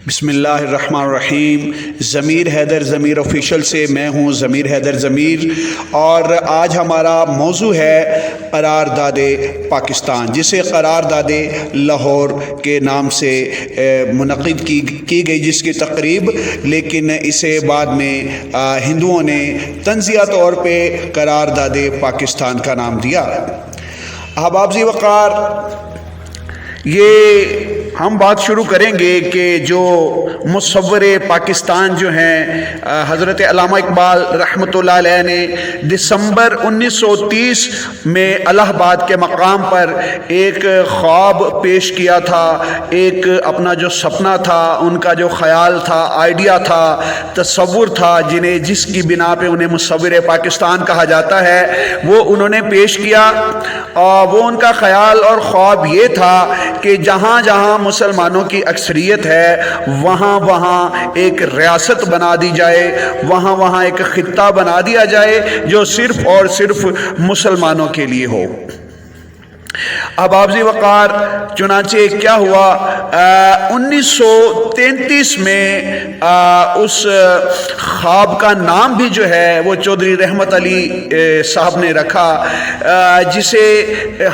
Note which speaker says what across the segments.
Speaker 1: بسم اللہ الرحمن الرحیم۔ ضمیر حیدر ضمیر آفیشیل سے میں ہوں ضمیر حیدر ضمیر، اور آج ہمارا موضوع ہے قرارداد پاکستان، جسے قرارداد لاہور کے نام سے منعقد کی گئی، جس کی تقریب، لیکن اسے بعد میں ہندوؤں نے تنزیہ طور پہ قرارداد پاکستان کا نام دیا۔ احباب ذی وقار، یہ ہم بات شروع کریں گے کہ جو مصور پاکستان جو ہیں حضرت علامہ اقبال رحمۃ اللہ علیہ نے دسمبر 1930 میں الہ آباد کے مقام پر ایک خواب پیش کیا تھا، ایک اپنا جو سپنا تھا، ان کا جو خیال تھا، آئیڈیا تھا، تصور تھا، جس کی بنا پہ انہیں مصور پاکستان کہا جاتا ہے، وہ انہوں نے پیش کیا۔ وہ ان کا خیال اور خواب یہ تھا کہ جہاں جہاں مسلمانوں کی اکثریت ہے وہاں وہاں ایک ریاست بنا دی جائے، وہاں وہاں ایک خطہ بنا دیا جائے جو صرف اور صرف مسلمانوں کے لیے ہو۔ احباب ذی وقار، چنانچہ کیا ہوا، 1933 میں اس خواب کا نام بھی جو ہے وہ چودھری رحمت علی صاحب نے رکھا، جسے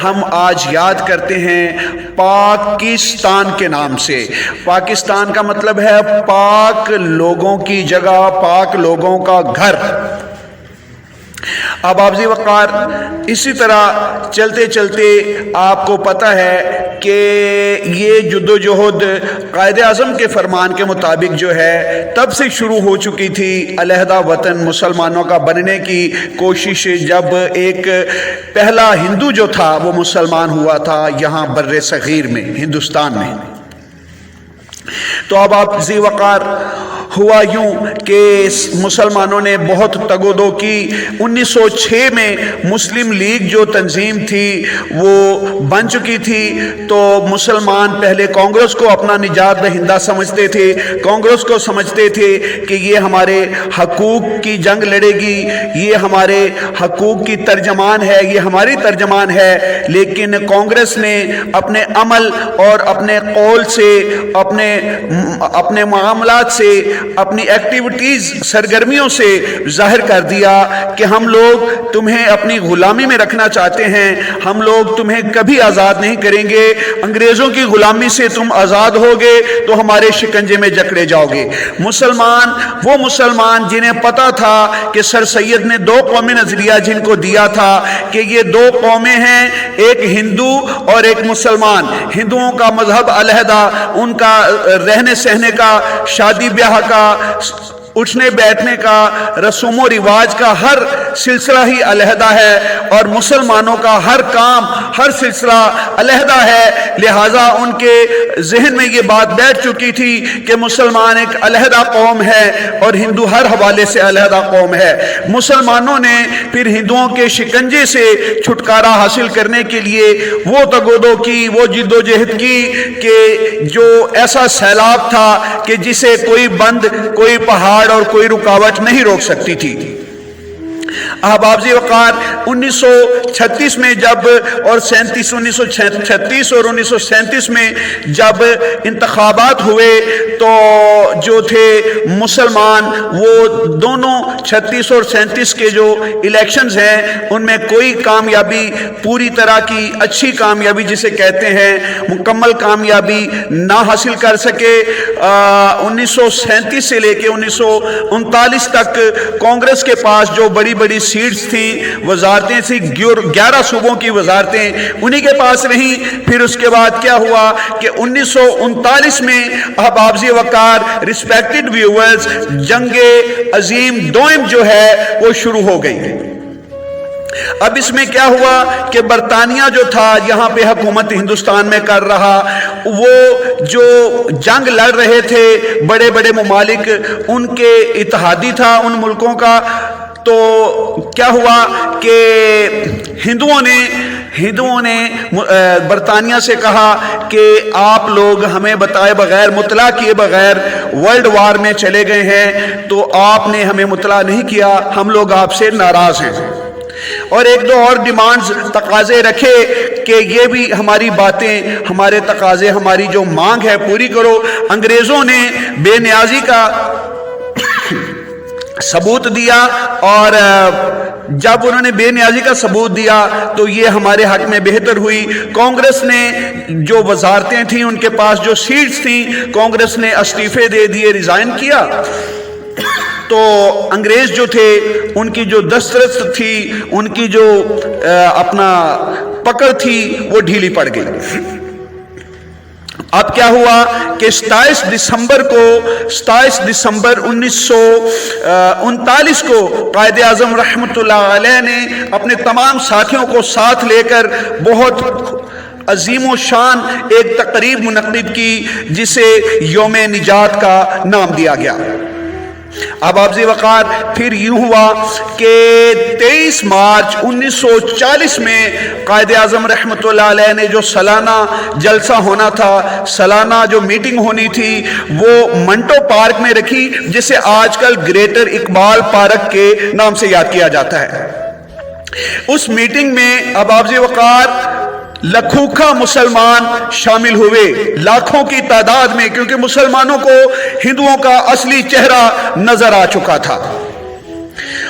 Speaker 1: ہم آج یاد کرتے ہیں پاکستان کے نام سے۔ پاکستان کا مطلب ہے پاک لوگوں کی جگہ، پاک لوگوں کا گھر۔ احباب ذی وقار، اسی طرح چلتے چلتے آپ کو پتہ ہے کہ یہ جد و جہد قائد اعظم کے فرمان کے مطابق جو ہے تب سے شروع ہو چکی تھی علیحدہ وطن مسلمانوں کا بننے کی کوشش، جب ایک پہلا ہندو جو تھا وہ مسلمان ہوا تھا یہاں بر صغیر میں، ہندوستان میں۔ تو اب آپ ذی وقار، ہوا یوں کہ مسلمانوں نے بہت تگ و دو کی۔ 1906 میں مسلم لیگ جو تنظیم تھی وہ بن چکی تھی، تو مسلمان پہلے کانگریس کو اپنا نجات دہندہ سمجھتے تھے، کانگریس کو سمجھتے تھے کہ یہ ہمارے حقوق کی جنگ لڑے گی، یہ ہمارے حقوق کی ترجمان ہے، یہ ہماری ترجمان ہے۔ لیکن کانگریس نے اپنے عمل اور اپنے قول سے، اپنے معاملات سے، اپنی ایکٹیویٹیز، سرگرمیوں سے ظاہر کر دیا کہ ہم لوگ تمہیں اپنی غلامی میں رکھنا چاہتے ہیں، ہم لوگ تمہیں کبھی آزاد نہیں کریں گے، انگریزوں کی غلامی سے تم آزاد ہوگے تو ہمارے شکنجے میں جکڑے جاؤ گے۔ مسلمان، وہ مسلمان جنہیں پتا تھا کہ سر سید نے دو قومی نظریہ جن کو دیا تھا کہ یہ دو قومیں ہیں، ایک ہندو اور ایک مسلمان، ہندوؤں کا مذہب علیحدہ، ان کا رہنے سہنے کا، شادی بیاہ کا، اٹھنے بیٹھنے کا، رسوم و رواج کا ہر سلسلہ ہی علیحدہ ہے، اور مسلمانوں کا ہر کام، ہر سلسلہ علیحدہ ہے۔ لہٰذا ان کے ذہن میں یہ بات بیٹھ چکی تھی کہ مسلمان ایک علیحدہ قوم ہے اور ہندو ہر حوالے سے علیحدہ قوم ہے۔ مسلمانوں نے پھر ہندوؤں کے شکنجے سے چھٹکارا حاصل کرنے کے لیے وہ تگ و دو کی، وہ جد و جہد کی کہ جو ایسا سیلاب تھا کہ جسے کوئی بند، کوئی پہاڑ اور کوئی رکاوٹ نہیں روک سکتی تھی۔ احباب ذی وقار، 1936 میں جب اور 1936 اور 1937 میں جب انتخابات ہوئے تو جو تھے مسلمان، وہ دونوں 36 اور 37 کے جو الیکشنز ہیں ان میں کوئی کامیابی، پوری طرح کی اچھی کامیابی جسے کہتے ہیں، مکمل کامیابی نہ حاصل کر سکے۔ 1937 سے لے کے 1939 تک کانگریس کے پاس جو بڑی بڑی سیٹس تھیں، وزارتیں تھیں، 11 صوبوں کی وزارتیں انہی کے پاس رہیں۔ پھر اس کے بعد کیا ہوا کہ 1939 میں احباب ذی وقار، ریسپیکٹڈ ویورز، جنگ عظیم دوئم جو ہے وہ شروع ہو گئی۔ اب اس میں کیا ہوا کہ برطانیہ جو تھا یہاں پہ حکومت ہندوستان میں کر رہا، وہ جو جنگ لڑ رہے تھے بڑے بڑے ممالک، ان کے اتحادی تھا ان ملکوں کا۔ تو کیا ہوا کہ ہندوؤں نے برطانیہ سے کہا کہ آپ لوگ ہمیں بتائے بغیر، مطلع کیے بغیر ورلڈ وار میں چلے گئے ہیں، تو آپ نے ہمیں مطلع نہیں کیا، ہم لوگ آپ سے ناراض ہیں۔ اور ایک دو اور ڈیمانڈز تقاضے رکھے کہ یہ بھی ہماری باتیں، ہمارے تقاضے، ہماری جو مانگ ہے پوری کرو۔ انگریزوں نے بے نیازی کا ثبوت دیا، اور جب انہوں نے بے نیازی کا ثبوت دیا تو یہ ہمارے حق میں بہتر ہوئی۔ کانگریس نے جو وزارتیں تھیں، ان کے پاس جو سیٹس تھیں، کانگریس نے استعفے دے دیے، ریزائن کیا، تو انگریز جو تھے ان کی جو دسترس تھی، ان کی جو اپنا پکڑ تھی، وہ ڈھیلی پڑ گئی۔ اب کیا ہوا کہ 27 دسمبر 1939 کو قائد اعظم رحمۃ اللہ علیہ نے اپنے تمام ساتھیوں کو ساتھ لے کر بہت عظیم و شان ایک تقریب منعقد کی، جسے یوم نجات کا نام دیا گیا۔ اب حافظ وقار پھر یوں ہوا کہ 23 مارچ 1940 میں قائد اعظم رحمۃ اللہ علیہ نے جو سالانہ جلسہ ہونا تھا، سالانہ جو میٹنگ ہونی تھی، وہ منٹو پارک میں رکھی، جسے آج کل گریٹر اقبال پارک کے نام سے یاد کیا جاتا ہے۔ اس میٹنگ میں اب حافظ وقار لکھوکھا مسلمان شامل ہوئے، لاکھوں کی تعداد میں، کیونکہ مسلمانوں کو ہندوؤں کا اصلی چہرہ نظر آ چکا تھا۔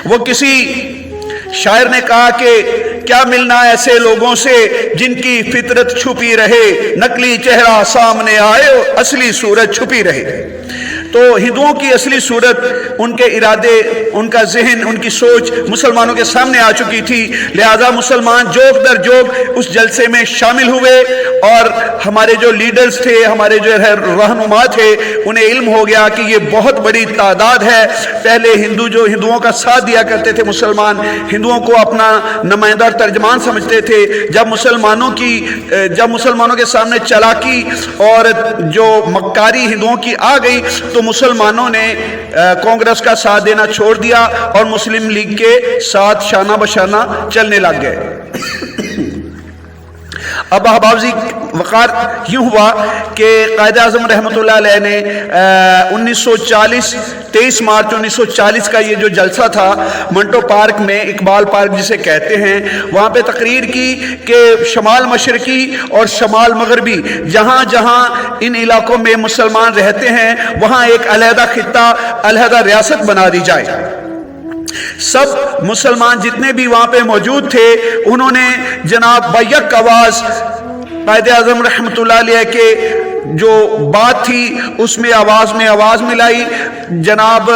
Speaker 1: وہ کسی شاعر نے کہا کہ کیا ملنا ایسے لوگوں سے جن کی فطرت چھپی رہے، نقلی چہرہ سامنے آئے اصلی صورت چھپی رہے۔ تو ہندوؤں کی اصلی صورت، ان کے ارادے، ان کا ذہن، ان کی سوچ مسلمانوں کے سامنے آ چکی تھی، لہذا مسلمان جوک در جوک اس جلسے میں شامل ہوئے، اور ہمارے جو لیڈرز تھے، ہمارے جو رہنما تھے، انہیں علم ہو گیا کہ یہ بہت بڑی تعداد ہے۔ پہلے ہندوؤں کا ساتھ دیا کرتے تھے، مسلمان ہندوؤں کو اپنا نمائندہ ترجمان سمجھتے تھے۔ جب مسلمانوں کے سامنے چالاکی اور جو مکاری ہندوؤں کی آ گئی تو مسلمانوں نے کانگریس کا ساتھ دینا چھوڑ دیا اور مسلم لیگ کے ساتھ شانہ بشانہ چلنے لگ گئے۔ اب حافظ وقار یوں ہوا کہ قائد اعظم رحمۃ اللہ علیہ نے 23 مارچ 1940 کا یہ جو جلسہ تھا منٹو پارک میں، اقبال پارک جسے کہتے ہیں، وہاں پہ تقریر کی کہ شمال مشرقی اور شمال مغربی جہاں جہاں ان علاقوں میں مسلمان رہتے ہیں، وہاں ایک علیحدہ خطہ، علیحدہ ریاست بنا دی جائے۔ سب مسلمان جتنے بھی وہاں پہ موجود تھے، انہوں نے جناب بیک آواز قائد اعظم رحمۃ اللہ علیہ کے جو بات تھی اس میں آواز ملائی۔ جناب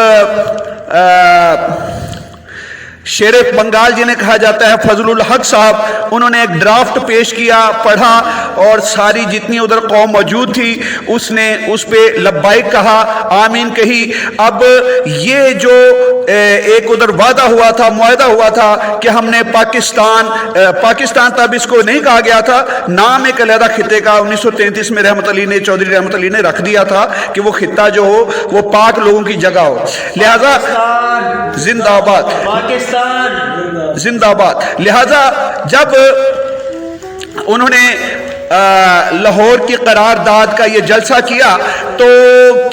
Speaker 1: شیر بنگال جنہیں کہا جاتا ہے، فضل الحق صاحب، انہوں نے ایک ڈرافٹ پیش کیا، پڑھا، اور ساری جتنی ادھر قوم موجود تھی اس نے اس پہ لبیک کہا، آمین کہی۔ اب یہ جو ایک ادھر وعدہ ہوا تھا، معاہدہ ہوا تھا کہ ہم نے پاکستان تب اس کو نہیں کہا گیا تھا، نام ایک علیحدہ خطے کا 1933 میں چودھری رحمت علی نے رکھ دیا تھا کہ وہ خطہ جو ہو وہ پاک لوگوں کی جگہ ہو، لہذا زندہ آباد زندہ آباد۔ لہذا جب انہوں نے لاہور کی قرارداد کا یہ جلسہ کیا تو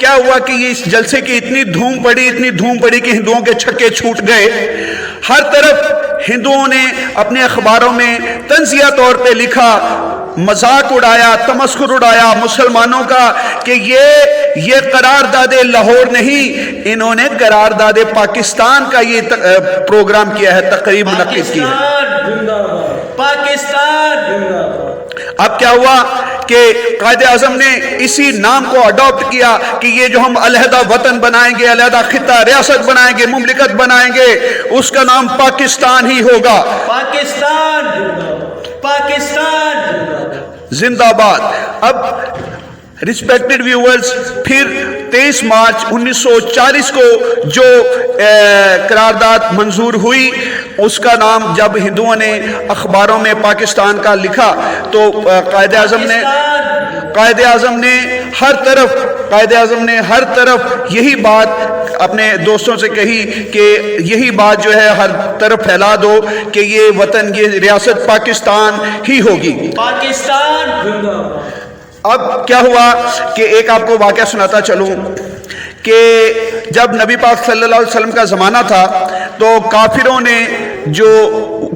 Speaker 1: کیا ہوا کہ یہ اس جلسے کی اتنی دھوم پڑی کہ ہندوؤں کے چھکے چھوٹ گئے۔ ہر طرف ہندوؤں نے اپنے اخباروں میں تنزیہ طور پہ لکھا، مذاق اڑایا، تمسخر اڑایا مسلمانوں کا کہ یہ قرارداد لاہور نہیں، انہوں نے قرارداد پاکستان کا یہ پروگرام کیا ہے، تقریب منعقد کی ہے۔ اب کیا ہوا کہ قائد اعظم نے اسی نام کو اڈاپٹ کیا کہ یہ جو ہم علیحدہ وطن بنائیں گے، علیحدہ خطہ ریاست بنائیں گے، مملکت بنائیں گے، اس کا نام پاکستان ہی ہوگا۔ پاکستان زندہ باد۔ اب ریسپیکٹڈ ویورز، پھر 23 مارچ 1940 کو جو قرارداد منظور ہوئی، اس کا نام جب ہندوؤں نے اخباروں میں پاکستان کا لکھا تو قائد اعظم نے ہر طرف یہی بات اپنے دوستوں سے کہی کہ یہی بات جو ہے ہر طرف پھیلا دو کہ یہ وطن، یہ ریاست پاکستان ہی ہوگی۔ اب کیا ہوا کہ ایک آپ کو واقعہ سناتا چلوں کہ جب نبی پاک صلی اللہ علیہ وسلم کا زمانہ تھا تو کافروں نے جو